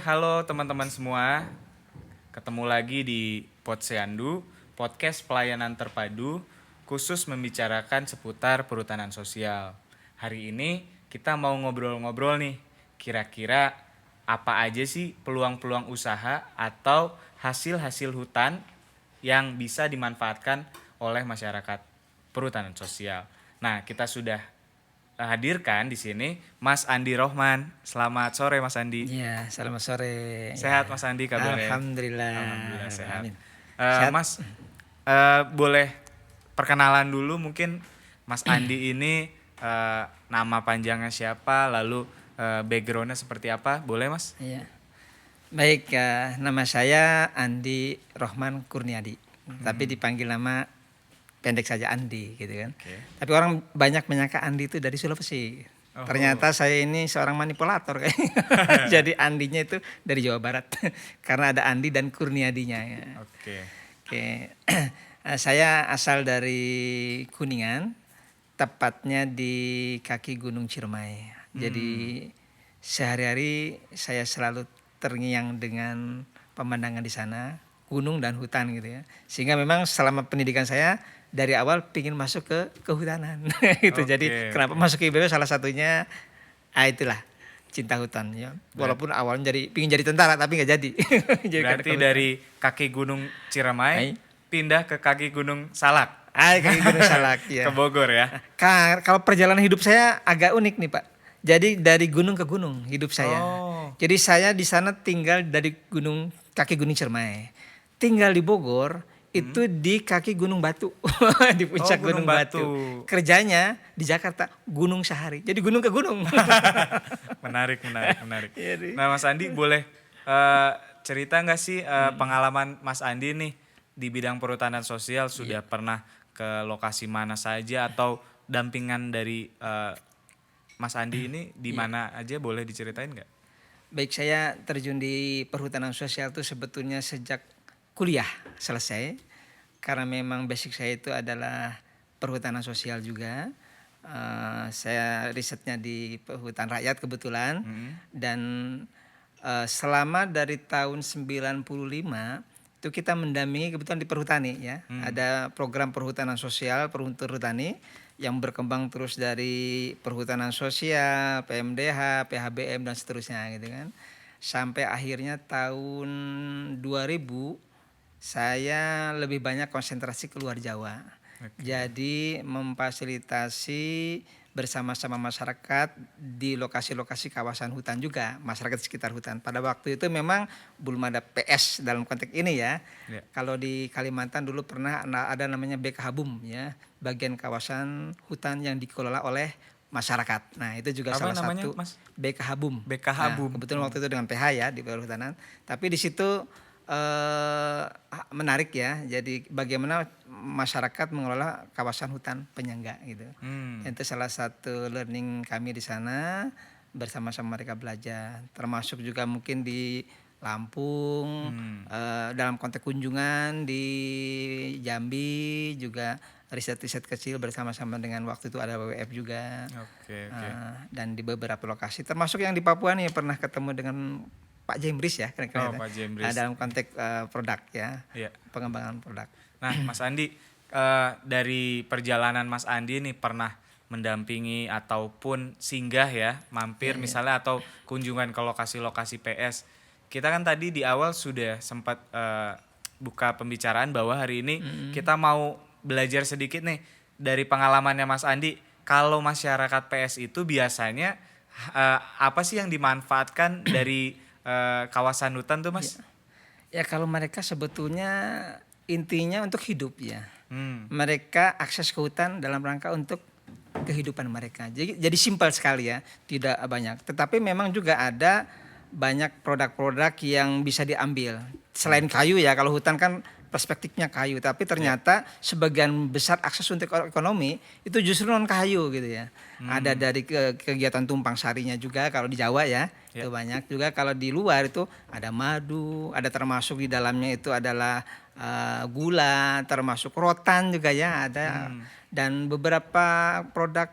halo teman-teman semua. Ketemu lagi di Posyandu, podcast pelayanan terpadu khusus membicarakan seputar perhutanan sosial. Hari ini kita mau ngobrol-ngobrol nih, kira-kira apa aja sih peluang-peluang usaha atau hasil-hasil hutan yang bisa dimanfaatkan oleh masyarakat perhutanan sosial. Nah, kita sudah hadirkan di sini Mas Andi Rohman. Selamat sore Mas Andi. Ya, selamat sore. Sehat Mas Andi kabarnya? Alhamdulillah. Alhamdulillah sehat. Amin. Sehat. Mas, boleh perkenalan dulu mungkin Mas Andi ini nama panjangnya siapa, lalu backgroundnya seperti apa? Boleh Mas? Iya. Baik, nama saya Andi Rohman Kurniadi. Tapi dipanggil nama pendek saja Andi gitu kan. Oke. Tapi orang banyak menyangka Andi itu dari Sulawesi. Oh. Ternyata saya ini seorang manipulator kayaknya. Jadi Andinya itu dari Jawa Barat. Karena ada Andi dan Kurniadinya ya. Oke. Oke. Saya asal dari Kuningan, tepatnya di kaki Gunung Ciremai. Jadi sehari-hari saya selalu terngiang dengan pemandangan di sana, gunung dan hutan gitu ya. Sehingga memang selama pendidikan saya dari awal pingin masuk ke kehutanan gitu. Oke, Jadi kenapa masuk ke IPB salah satunya itulah cinta hutan ya. Walaupun awalnya pingin jadi tentara tapi nggak jadi. Berarti dari kaki Gunung Ciremai pindah ke kaki Gunung Salak. Kaki Gunung Salak ya. Ke Bogor ya. Kalau perjalanan hidup saya agak unik nih Pak. Jadi dari gunung ke gunung hidup saya. Oh. Jadi saya di sana tinggal dari kaki Gunung Ciremai. Tinggal di Bogor itu di kaki Gunung Batu. Di puncak Gunung Gunung Batu. Kerjanya di Jakarta Gunung Sahari. Jadi gunung ke gunung. Menarik. Iya, Nah Mas Andi boleh cerita nggak sih pengalaman Mas Andi nih di bidang perhutanan sosial sudah pernah ke lokasi mana saja atau dampingan dari Mas Andi ini di mana aja, boleh diceritain nggak? Baik, saya terjun di perhutanan sosial itu sebetulnya sejak kuliah selesai. Karena memang basic saya itu adalah perhutanan sosial juga. Saya risetnya di perhutanan rakyat kebetulan. Dan selama dari tahun 95 itu kita mendampingi kebetulan di perhutani ya. Ada program perhutanan sosial, perhutani yang berkembang terus dari perhutanan sosial, PMDH, PHBM dan seterusnya gitu kan. Sampai akhirnya tahun 2000 saya lebih banyak konsentrasi keluar Jawa. Jadi memfasilitasi bersama-sama masyarakat di lokasi-lokasi kawasan hutan juga, masyarakat di sekitar hutan. Pada waktu itu memang belum ada PS dalam konteks ini ya. Kalau di Kalimantan dulu pernah ada namanya BK Habum ya, bagian kawasan hutan yang dikelola oleh masyarakat. Nah itu juga salah namanya, satu Mas? BK Habum. BK Habum. Nah, kebetulan waktu itu dengan PH ya di perhutanan. Tapi di situ menarik ya. Jadi bagaimana masyarakat mengelola kawasan hutan penyangga gitu. Itu salah satu learning kami di sana, bersama-sama mereka belajar. Termasuk juga mungkin di Lampung, dalam konteks kunjungan di Jambi juga riset-riset kecil bersama-sama dengan waktu itu ada WWF juga. Oke. Dan di beberapa lokasi termasuk yang di Papua nih pernah ketemu dengan Pak Jembris ya, kira-kira Pak Jembris. dalam konteks produk ya, pengembangan produk. Nah Mas Andi, dari perjalanan Mas Andi nih pernah mendampingi ataupun singgah ya, mampir misalnya atau kunjungan ke lokasi-lokasi PS. Kita kan tadi di awal sudah sempat buka pembicaraan bahwa hari ini kita mau belajar sedikit nih dari pengalamannya Mas Andi. Kalau masyarakat PS itu biasanya apa sih yang dimanfaatkan dari kawasan hutan tuh Mas? Ya kalau mereka sebetulnya intinya untuk hidup ya. Mereka akses ke hutan dalam rangka untuk kehidupan mereka. Jadi simpel sekali ya, tidak banyak. Tetapi memang juga ada banyak produk-produk yang bisa diambil. Selain kayu ya, kalau hutan kan perspektifnya kayu, tapi ternyata sebagian besar akses untuk ekonomi itu justru non kayu gitu ya. Ada dari kegiatan tumpang sarinya juga kalau di Jawa ya, itu banyak juga. Kalau di luar itu ada madu, ada termasuk di dalamnya itu adalah gula, termasuk rotan juga ya ada. Dan beberapa produk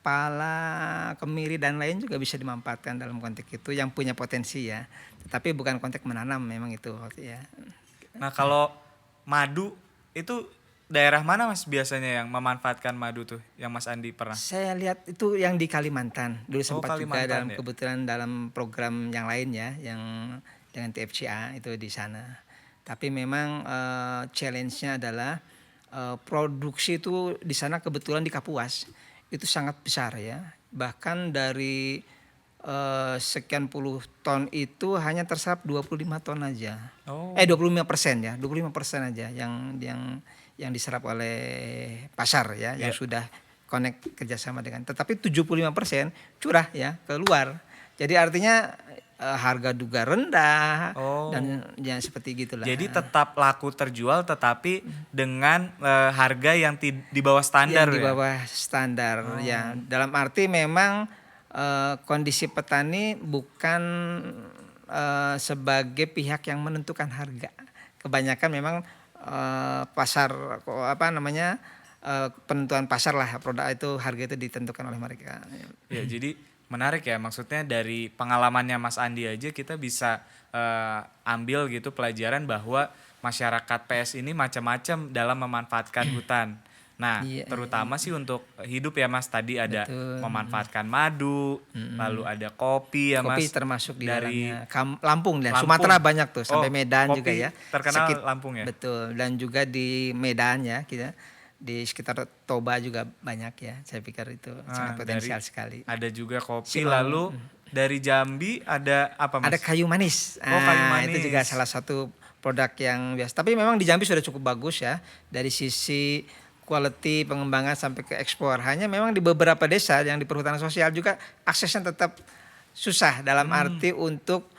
pala, kemiri dan lain juga bisa dimanfaatkan dalam konteks itu yang punya potensi ya. Tetapi bukan konteks menanam memang itu ya. Nah, kalau madu itu daerah mana Mas biasanya yang memanfaatkan madu tuh yang Mas Andi pernah? Saya lihat itu yang di Kalimantan. Dulu Oh, sempat juga Kalimantan dalam ya. kebetulan dalam program yang lain ya, yang dengan TFCA itu di sana. Tapi memang challenge-nya adalah produksi itu di sana kebetulan di Kapuas itu sangat besar ya. Bahkan dari sekian puluh ton itu hanya terserap 25 ton aja. Oh. 25% ya, 25% aja yang diserap oleh pasar ya, yang Iya. sudah connect kerjasama dengan. Tetapi 75% curah ya keluar. Jadi artinya harga juga rendah Oh. dan ya seperti gitulah. Jadi tetap laku terjual tetapi dengan harga yang di bawah standar Yang di ya. bawah standar ya. Dalam arti memang kondisi petani bukan sebagai pihak yang menentukan harga. Kebanyakan memang pasar penentuan pasar lah produk itu harga itu ditentukan oleh mereka. Ya, jadi menarik ya, maksudnya dari pengalamannya Mas Andi aja kita bisa ambil gitu pelajaran bahwa masyarakat PS ini macam-macam dalam memanfaatkan hutan. Nah, Iya, terutama sih untuk hidup ya Mas, tadi ada betul. memanfaatkan madu, lalu ada kopi ya Kopi Mas. termasuk di dari dalamnya. Lampung dan Lampung. Sumatera banyak tuh sampai Oh, Medan kopi juga ya. terkenal Lampung ya? Betul, dan juga di Medan ya kita di sekitar Toba juga banyak ya. Saya pikir itu sangat potensial sekali. Ada juga kopi, Silau. lalu dari Jambi ada apa Mas? Ada kayu manis. Oh, kayu manis. Itu juga salah satu produk yang biasa. Tapi memang di Jambi sudah cukup bagus ya dari sisi quality pengembangan sampai ke ekspor. Hanya memang di beberapa desa yang di perhutanan sosial juga aksesnya tetap susah dalam arti untuk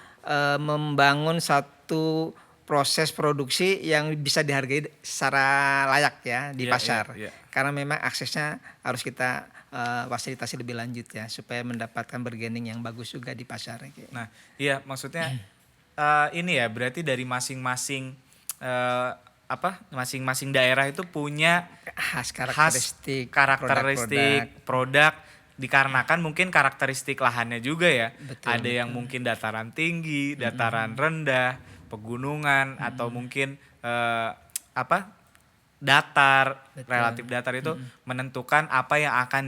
membangun satu proses produksi yang bisa dihargai secara layak ya di Iya, pasar. iya, iya. Karena memang aksesnya harus kita fasilitasi lebih lanjut ya supaya mendapatkan bargaining yang bagus juga di pasar. Nah, iya maksudnya ini ya berarti dari masing-masing masing-masing daerah itu punya khas karakteristik produk dikarenakan mungkin karakteristik lahannya juga ya. Betul, Ada yang mungkin dataran tinggi, dataran rendah, pegunungan atau mungkin datar, Betul. relatif datar itu menentukan apa yang akan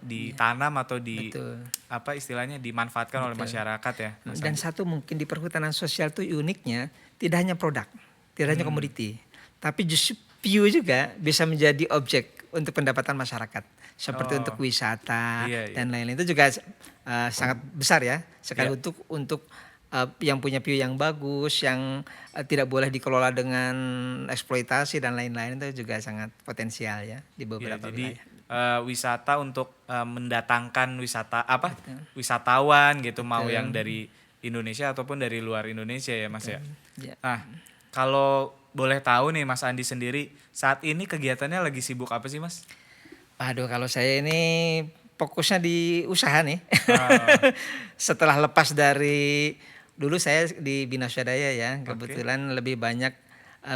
ditanam atau Betul. istilahnya dimanfaatkan oleh masyarakat ya. Mas Dan Andi. satu mungkin di perhutanan sosial itu uniknya tidak hanya produk, tidak hanya komoditi, tapi justru view juga bisa menjadi objek untuk pendapatan masyarakat, seperti untuk wisata Iya, iya. dan lain-lain itu juga sangat besar ya. Sekali Iya. untuk yang punya view yang bagus, yang tidak boleh dikelola dengan eksploitasi dan lain-lain itu juga sangat potensial ya di Ya, beberapa jadi wilayah. wisata untuk mendatangkan wisatawan gitu, mau Betul. yang dari Indonesia ataupun dari luar Indonesia ya Mas ya. Ya. Nah, kalau boleh tahu nih Mas Andi sendiri saat ini kegiatannya lagi sibuk apa sih Mas? Aduh, kalau saya ini fokusnya di usaha nih. Ah. Setelah lepas dari dulu saya di Bina Swadaya ya, kebetulan lebih banyak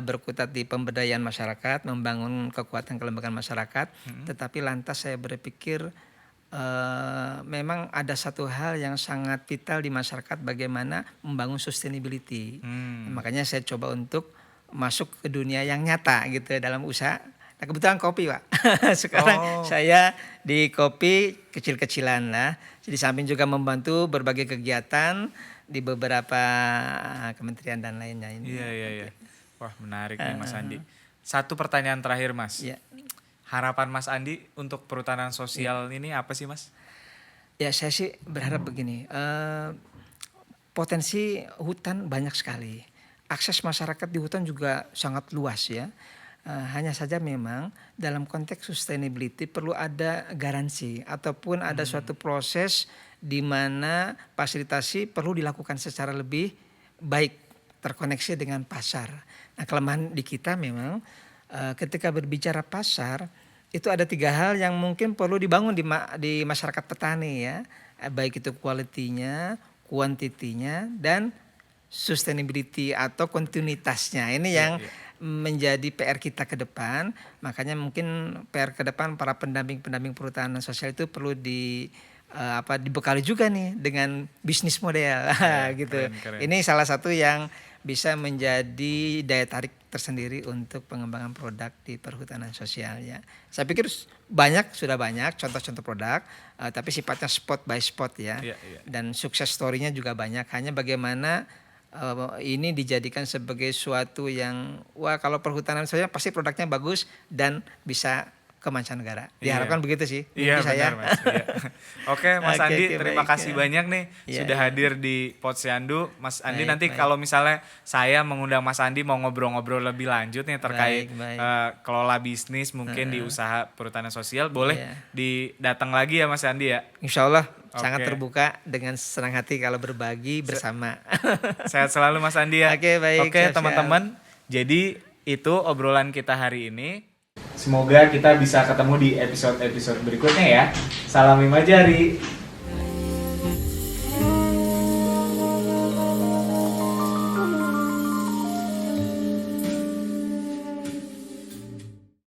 berkutat di pemberdayaan masyarakat, membangun kekuatan kelembagaan masyarakat. Tetapi lantas saya berpikir memang ada satu hal yang sangat vital di masyarakat, bagaimana membangun sustainability. Makanya saya coba untuk masuk ke dunia yang nyata gitu ya, dalam usaha. Nah, kebetulan kopi Pak. Sekarang saya di kopi kecil-kecilan lah. Di samping juga membantu berbagai kegiatan di beberapa kementerian dan lainnya ini. Iya. Wah, menarik nih Mas Andi. Satu pertanyaan terakhir Mas. Ya. Harapan Mas Andi untuk perhutanan sosial ini apa sih Mas? Ya, saya sih berharap begini. Potensi hutan banyak sekali. Akses masyarakat di hutan juga sangat luas ya. Hanya saja memang dalam konteks sustainability perlu ada garansi ataupun ada suatu proses di mana fasilitasi perlu dilakukan secara lebih baik, terkoneksi dengan pasar. Nah, kelemahan di kita memang ketika berbicara pasar itu ada 3 hal yang mungkin perlu dibangun di masyarakat petani ya, baik itu quality-nya, quantity-nya dan sustainability atau kontinuitasnya. Ini yang menjadi PR kita ke depan. Makanya mungkin PR ke depan para pendamping perhutanan sosial itu perlu dibekali juga nih dengan bisnis model gitu. keren. Ini salah satu yang bisa menjadi daya tarik tersendiri untuk pengembangan produk di perhutanan sosial ya. Saya pikir sudah banyak contoh-contoh produk, tapi sifatnya spot by spot ya. Dan sukses story-nya juga banyak. Hanya bagaimana ini dijadikan sebagai suatu yang kalau perhutanan sosial pasti produknya bagus dan bisa ke mancanegara. Diharapkan begitu sih. Iya benar Mas. Iya. Oke Mas Andi, terima baik, kasih banyak nih sudah hadir di Posyandu. Mas Andi nanti kalau misalnya saya mengundang Mas Andi mau ngobrol-ngobrol lebih lanjut nih terkait kelola bisnis mungkin di usaha perhutanan sosial, boleh didatang lagi ya Mas Andi ya. Insya Allah sangat terbuka dengan senang hati kalau berbagi bersama. Sehat selalu Mas Andi ya. Baik. Oke teman-teman, jadi itu obrolan kita hari ini. Semoga kita bisa ketemu di episode-episode berikutnya ya. Salam 5 jari.